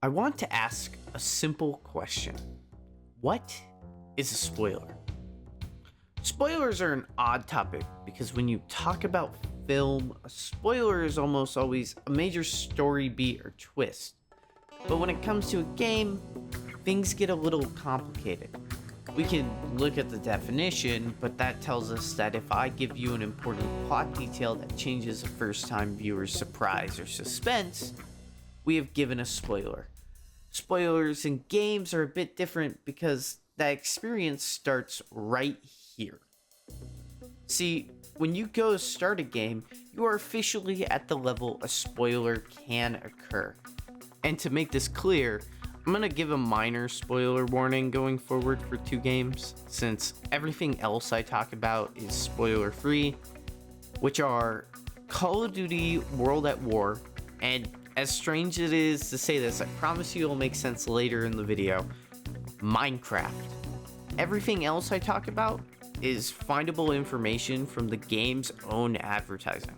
I want to ask a simple question. What is a spoiler? Spoilers are an odd topic because when you talk about film, a spoiler is almost always a major story beat or twist. But when it comes to a game, things get a little complicated. We can look at the definition, but that tells us that if I give you an important plot detail that changes a first-time viewer's surprise or suspense, we have given a spoiler. Spoilers in games are a bit different because that experience starts right here. See, when you go to start a game, you are officially at the level a spoiler can occur. And to make this clear, I'm going to give a minor spoiler warning going forward for 2 games, since everything else I talk about is spoiler free, which are Call of Duty World at War, and as strange as it is to say this, I promise you it'll make sense later in the video, Minecraft. Everything else I talk about is findable information from the game's own advertising.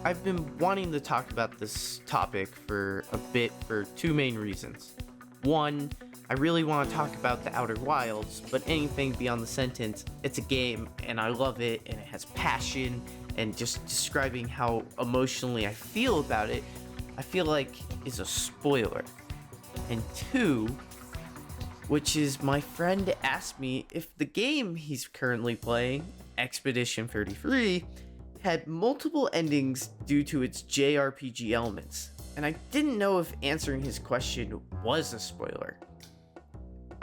I've been wanting to talk about this topic for a bit for 2 main reasons. One, I really want to talk about the Outer Wilds, but anything beyond the sentence, it's a game and I love it and it has passion, and just describing how emotionally I feel about it, I feel like is a spoiler. And 2, which is my friend asked me if the game he's currently playing, Expedition 33, had multiple endings due to its JRPG elements, and I didn't know if answering his question was a spoiler.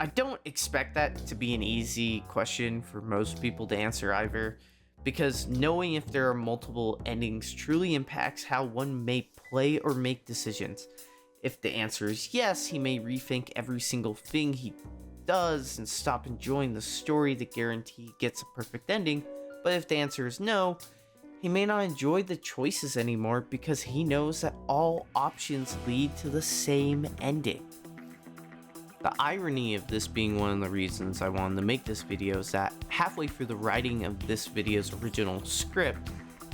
I don't expect that to be an easy question for most people to answer either, because knowing if there are multiple endings truly impacts how one may play or make decisions. If the answer is yes, he may rethink every single thing he does and stop enjoying the story to guarantee he gets a perfect ending, but if the answer is no, he may not enjoy the choices anymore because he knows that all options lead to the same ending. The irony of this being one of the reasons I wanted to make this video is that halfway through the writing of this video's original script,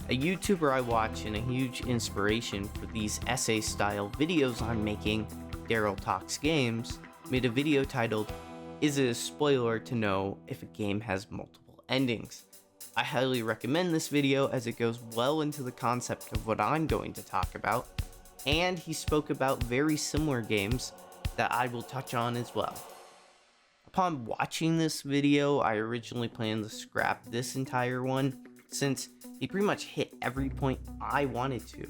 a YouTuber I watch and a huge inspiration for these essay-style videos I'm making, Daryl Talks Games, made a video titled, "Is it a spoiler to know if a game has multiple endings?" I highly recommend this video as it goes well into the concept of what I'm going to talk about, and he spoke about very similar games that I will touch on as well. Upon watching this video, I originally planned to scrap this entire one, since he pretty much hit every point I wanted to.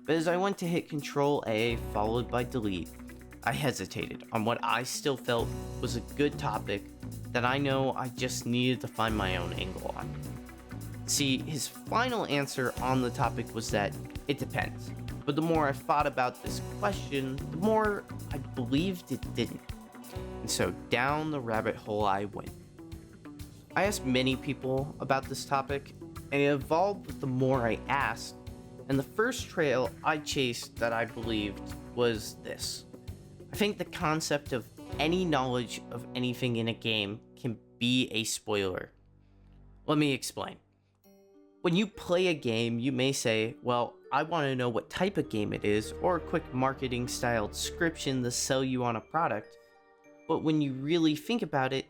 But as I went to hit Control A followed by delete, I hesitated on what I still felt was a good topic that I know I just needed to find my own angle on. See, his final answer on the topic was that it depends. But the more I thought about this question, the more I believed it didn't. And so down the rabbit hole I went. I asked many people about this topic, and it evolved with the more I asked, and the first trail I chased that I believed was this. I think the concept of any knowledge of anything in a game can be a spoiler. Let me explain. When you play a game, you may say, well, I want to know what type of game it is, or a quick marketing style description to sell you on a product. But when you really think about it,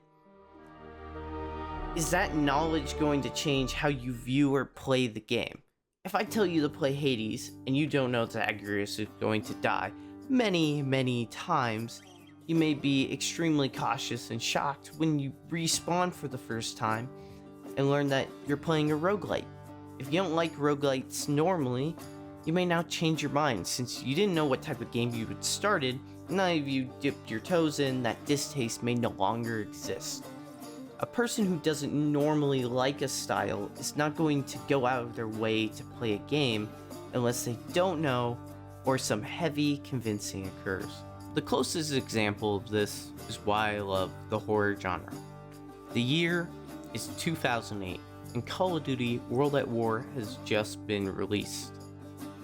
is that knowledge going to change how you view or play the game? If I tell you to play Hades, and you don't know Zagreus is going to die many times, you may be extremely cautious and shocked when you respawn for the first time and learn that you're playing a roguelite. If you don't like roguelites normally, you may now change your mind since you didn't know what type of game you had started, and now if you dipped your toes in, that distaste may no longer exist. A person who doesn't normally like a style is not going to go out of their way to play a game unless they don't know or some heavy convincing occurs. The closest example of this is why I love the horror genre. The year is 2008, and Call of Duty World at War has just been released.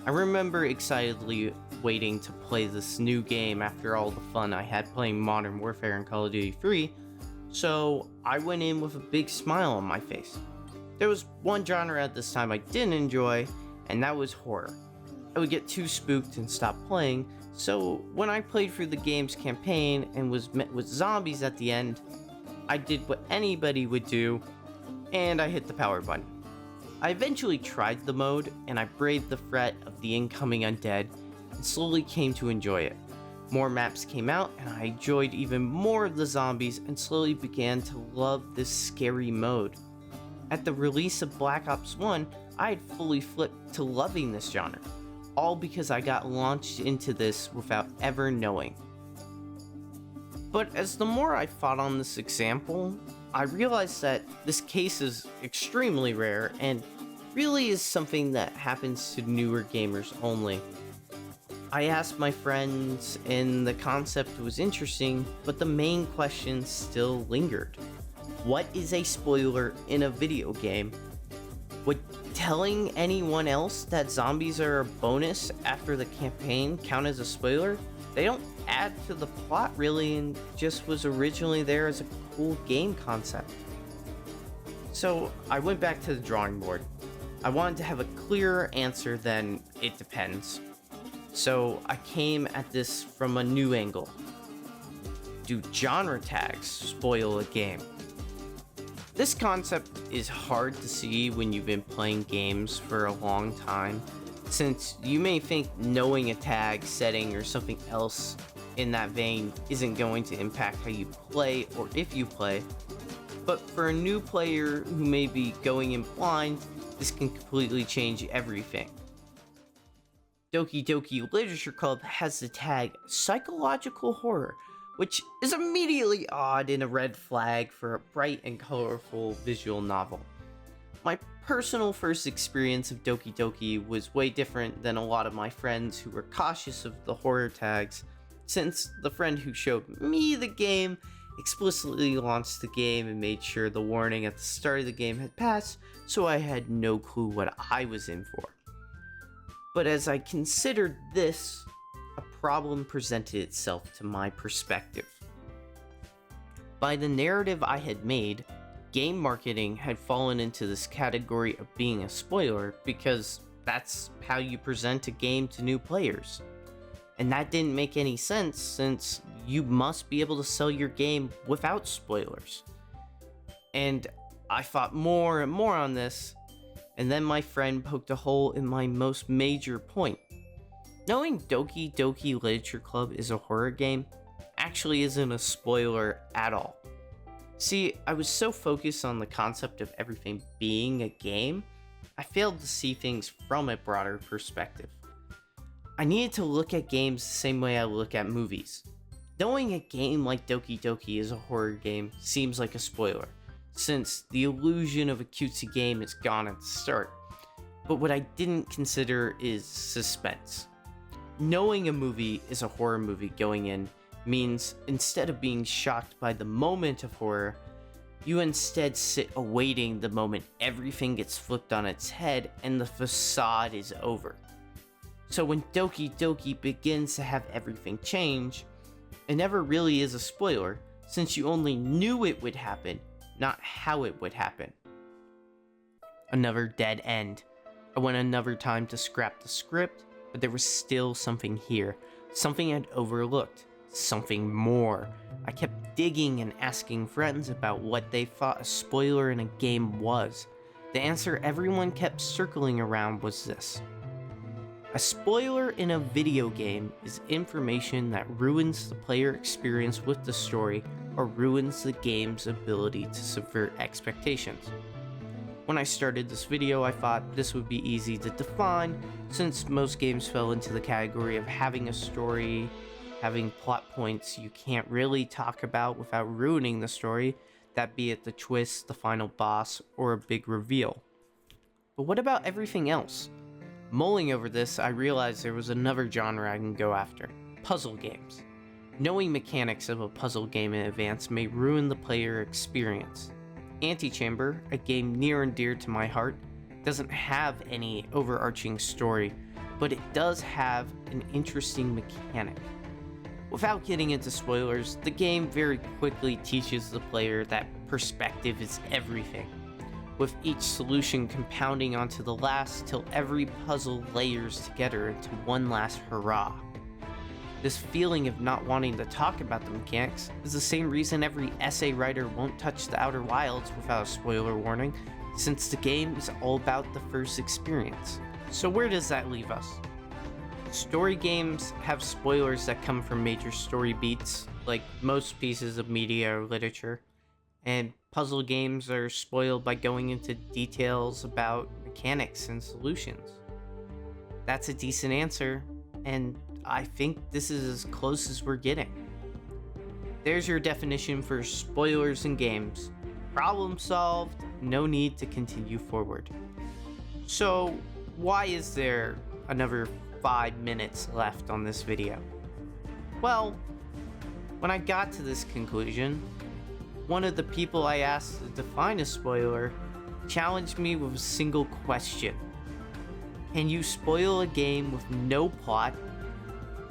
I remember excitedly waiting to play this new game after all the fun I had playing Modern Warfare and Call of Duty 3, so I went in with a big smile on my face. There was one genre at this time I didn't enjoy, and that was horror. I would get too spooked and stop playing, So when I played through the game's campaign and was met with zombies at the end, I did what anybody would do, and I hit the power button. I eventually tried the mode, and I braved the threat of the incoming undead, and slowly came to enjoy it. More maps came out, and I enjoyed even more of the zombies, and slowly began to love this scary mode. At the release of Black Ops 1, I had fully flipped to loving this genre, all because I got launched into this without ever knowing. But as the more I thought on this example, I realized that this case is extremely rare and really is something that happens to newer gamers only. I asked my friends and the concept was interesting, but the main question still lingered. What is a spoiler in a video game? Would telling anyone else that zombies are a bonus after the campaign count as a spoiler? They don't add to the plot really, and just was originally there as a cool game concept. So I went back to the drawing board. I wanted to have a clearer answer than "it depends." So I came at this from a new angle. Do genre tags spoil a game? This concept is hard to see when you've been playing games for a long time, since you may think knowing a tag, setting, or something else in that vein isn't going to impact how you play or if you play. But for a new player who may be going in blind, this can completely change everything. Doki Doki Literature Club has the tag psychological horror, which is immediately odd and a red flag for a bright and colorful visual novel. My personal first experience of Doki Doki was way different than a lot of my friends who were cautious of the horror tags, since the friend who showed me the game explicitly launched the game and made sure the warning at the start of the game had passed, so I had no clue what I was in for. But as I considered this, a problem presented itself to my perspective. By the narrative I had made, game marketing had fallen into this category of being a spoiler because that's how you present a game to new players. And that didn't make any sense since you must be able to sell your game without spoilers. And I thought more and more on this, and then my friend poked a hole in my most major point. Knowing Doki Doki Literature Club is a horror game actually isn't a spoiler at all. See, I was so focused on the concept of everything being a game, I failed to see things from a broader perspective. I needed to look at games the same way I look at movies. Knowing a game like Doki Doki is a horror game seems like a spoiler, since the illusion of a cutesy game is gone at the start. But what I didn't consider is suspense. Knowing a movie is a horror movie going in means instead of being shocked by the moment of horror, you instead sit awaiting the moment everything gets flipped on its head and the facade is over. So when Doki Doki begins to have everything change, it never really is a spoiler, since you only knew it would happen, not how it would happen. Another dead end. I went another time to scrap the script, but there was still something here, something I'd overlooked, something more. I kept digging and asking friends about what they thought a spoiler in a game was. The answer everyone kept circling around was this: a spoiler in a video game is information that ruins the player experience with the story or ruins the game's ability to subvert expectations. When I started this video, I thought this would be easy to define, since most games fell into the category of having a story, having plot points you can't really talk about without ruining the story, that be it the twist, the final boss, or a big reveal. But what about everything else? Mulling over this, I realized there was another genre I can go after: puzzle games. Knowing mechanics of a puzzle game in advance may ruin the player experience. Antichamber, a game near and dear to my heart, doesn't have any overarching story, but it does have an interesting mechanic. Without getting into spoilers, the game very quickly teaches the player that perspective is everything, with each solution compounding onto the last till every puzzle layers together into one last hurrah. This feeling of not wanting to talk about the mechanics is the same reason every essay writer won't touch the Outer Wilds without a spoiler warning, since the game is all about the first experience. So where does that leave us? Story games have spoilers that come from major story beats, like most pieces of media or literature, and puzzle games are spoiled by going into details about mechanics and solutions. That's a decent answer, and I think this is as close as we're getting. There's your definition for spoilers in games. Problem solved, no need to continue forward. So, why is there another 5 minutes left on this video? Well, when I got to this conclusion, one of the people I asked to define a spoiler challenged me with a single question. Can you spoil a game with no plot?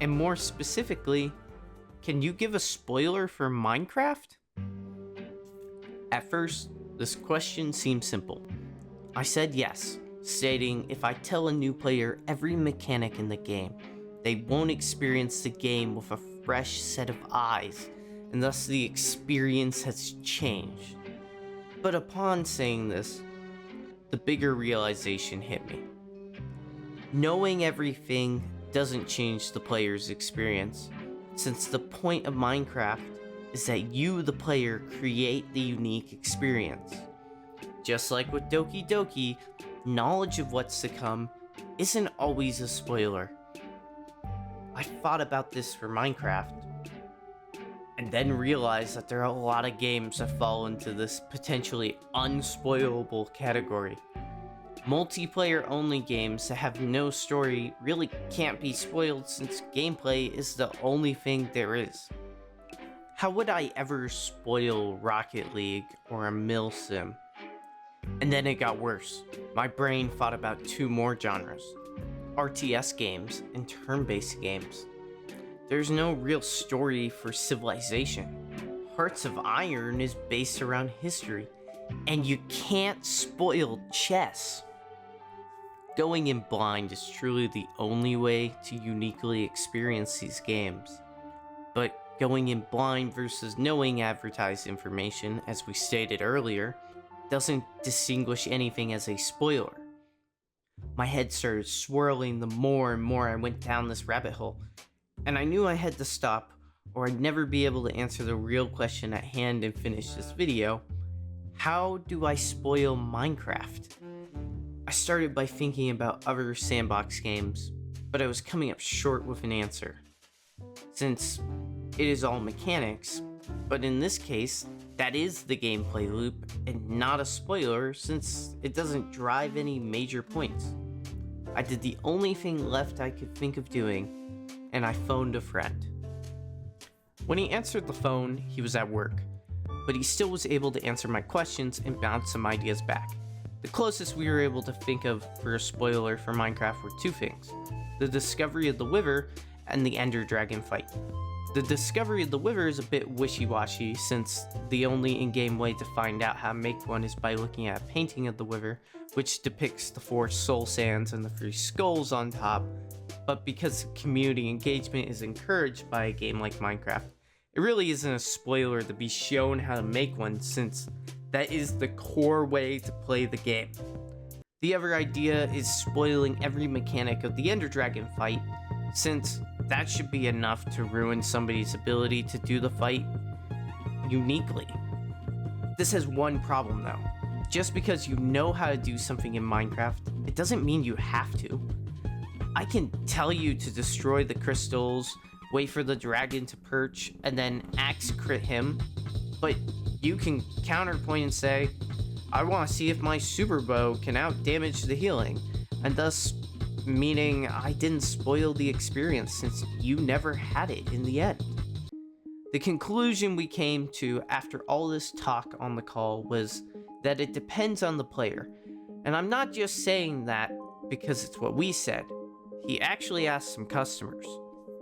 And more specifically, can you give a spoiler for Minecraft? At first, this question seemed simple. I said yes, stating if I tell a new player every mechanic in the game, they won't experience the game with a fresh set of eyes, and thus the experience has changed. But upon saying this, the bigger realization hit me. Knowing everything doesn't change the player's experience, since the point of Minecraft is that you, the player, create the unique experience. Just like with Doki Doki, knowledge of what's to come isn't always a spoiler. I thought about this for Minecraft, and then realized that there are a lot of games that fall into this potentially unspoilable category. Multiplayer only games that have no story really can't be spoiled since gameplay is the only thing there is. How would I ever spoil Rocket League or a Milsim? And then it got worse. My brain thought about two more genres: RTS games and turn-based games. There's no real story for Civilization. Hearts of Iron is based around history, and you can't spoil chess. Going in blind is truly the only way to uniquely experience these games. But going in blind versus knowing advertised information, as we stated earlier, doesn't distinguish anything as a spoiler. My head started swirling the more and more I went down this rabbit hole, and I knew I had to stop or I'd never be able to answer the real question at hand and finish this video. How do I spoil Minecraft? I started by thinking about other sandbox games, but I was coming up short with an answer. Since it is all mechanics, but in this case, that is the gameplay loop and not a spoiler since it doesn't drive any major points. I did the only thing left I could think of doing, and I phoned a friend. When he answered the phone, he was at work, but he still was able to answer my questions and bounce some ideas back. The closest we were able to think of for a spoiler for Minecraft were two things: the discovery of the Wither and the Ender Dragon fight. The discovery of the Wither is a bit wishy-washy since the only in-game way to find out how to make one is by looking at a painting of the Wither, which depicts the 4 soul sands and the 3 skulls on top, but because community engagement is encouraged by a game like Minecraft, it really isn't a spoiler to be shown how to make one since that is the core way to play the game. The other idea is spoiling every mechanic of the Ender Dragon fight, since that should be enough to ruin somebody's ability to do the fight uniquely. This has one problem though. Just because you know how to do something in Minecraft, it doesn't mean you have to. I can tell you to destroy the crystals, wait for the dragon to perch, and then axe crit him, but you can counterpoint and say, I want to see if my super bow can out damage the healing, and thus meaning I didn't spoil the experience since you never had it in the end. The conclusion we came to after all this talk on the call was that it depends on the player, and I'm not just saying that because it's what we said. He actually asked some customers.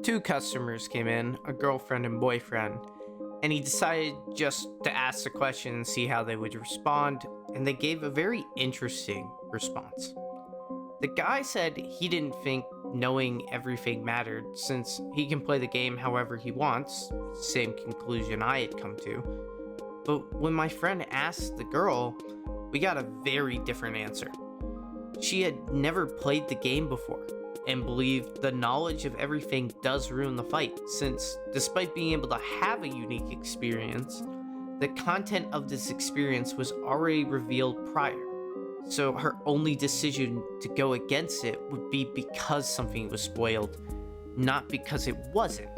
2 customers came in, a girlfriend and boyfriend, and he decided just to ask the question and see how they would respond, and they gave a very interesting response. The guy said he didn't think knowing everything mattered since he can play the game however he wants, same conclusion I had come to. But when my friend asked the girl, we got a very different answer. She had never played the game before and believed the knowledge of everything does ruin the fight, since despite being able to have a unique experience, the content of this experience was already revealed prior. So her only decision to go against it would be because something was spoiled, not because it wasn't.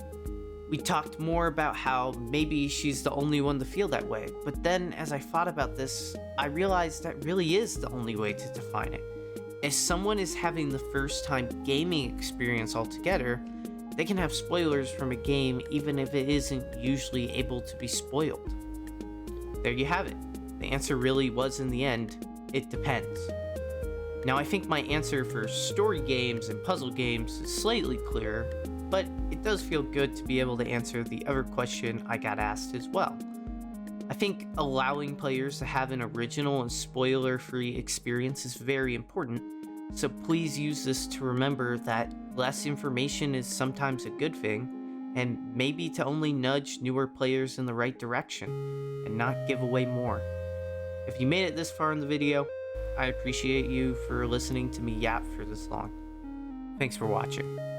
We talked more about how maybe she's the only one to feel that way, but then as I thought about this, I realized that really is the only way to define it. If someone is having the first time gaming experience altogether, they can have spoilers from a game even if it isn't usually able to be spoiled. There you have it. The answer really was, in the end, it depends. Now I think my answer for story games and puzzle games is slightly clearer, but it does feel good to be able to answer the other question I got asked as well. I think allowing players to have an original and spoiler-free experience is very important, so please use this to remember that less information is sometimes a good thing, and maybe to only nudge newer players in the right direction, and not give away more. If you made it this far in the video, I appreciate you for listening to me yap for this long. Thanks for watching.